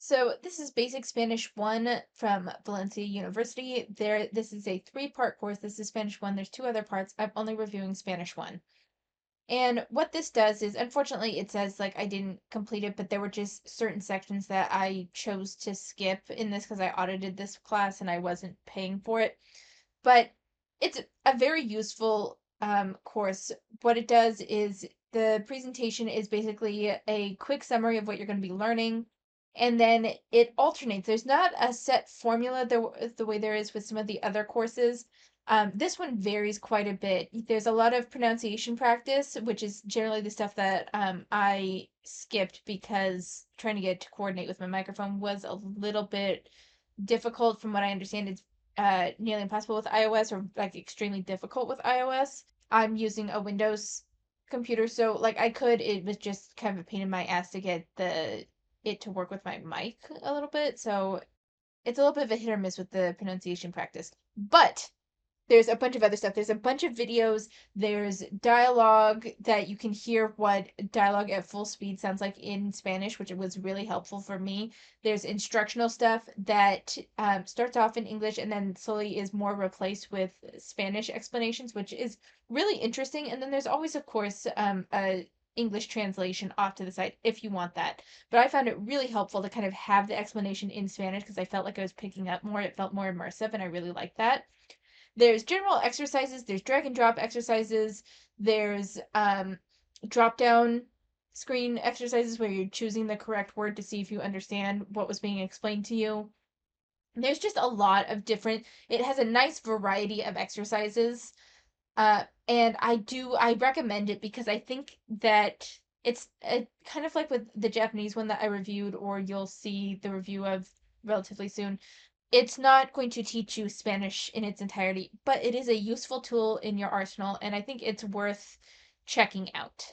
So this is Basic Spanish 1 from Valencia University. This is a three-part course. This is Spanish 1. There's two other parts. I'm only reviewing Spanish 1. And what this does is, unfortunately, it says like I didn't complete it, but there were just certain sections that I chose to skip in this because I audited this class and I wasn't paying for it. But it's a very useful course. What it does is the presentation is basically a quick summary of what you're going to be learning, and then it alternates. There's not a set formula the way there is with some of the other courses. This one varies quite a bit. There's a lot of pronunciation practice, which is generally the stuff that I skipped because trying to get it to coordinate with my microphone was a little bit difficult. From what I understand, it's nearly impossible with iOS, or like extremely difficult with iOS. I'm using a Windows computer, so like it was just kind of a pain in my ass to get the it to work with my mic a little bit. So it's a little bit of a hit or miss with the pronunciation practice. But there's a bunch of other stuff. There's a bunch of videos. There's dialogue that you can hear what dialogue at full speed sounds like in Spanish, which was really helpful for me. There's instructional stuff that starts off in English and then slowly is more replaced with Spanish explanations, which is really interesting. And then there's always, of course, a English translation off to the side if you want that. But I found it really helpful to kind of have the explanation in Spanish because I felt like I was picking up more. It felt more immersive, and I really liked that. There's general exercises, there's drag and drop exercises, there's drop down screen exercises where you're choosing the correct word to see if you understand what was being explained to you. There's just a lot of different, it has a nice variety of exercises. And I recommend it because I think that it's kind of like with the Japanese one that I reviewed, or you'll see the review of relatively soon. It's not going to teach you Spanish in its entirety, but it is a useful tool in your arsenal, and I think it's worth checking out.